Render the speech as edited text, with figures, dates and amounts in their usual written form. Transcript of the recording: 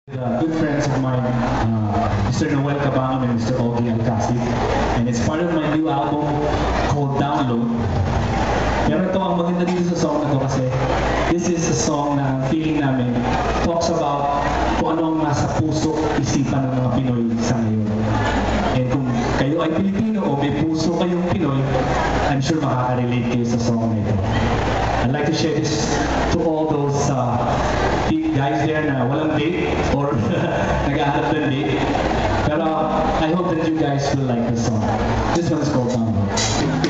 Good friends of mine, Mr. Noel Cabangon and Mr. Ogie Alcacid. And it's part of my new album called Download. Pero ito, ang maganda dito sa song na to kasi this is a song na ang feeling namin talks about kung ano ang nasa puso, isipan ng mga Pinoy sa ngayon. And kung kayo ay Pilipino o may puso kayong Pinoy, I'm sure makaka-relate kayo sa song na ito. I'd like to share this to all those guys there na walang date or nag-ahanap ng date. Pero I hope that you guys will like this song. This one is called Download.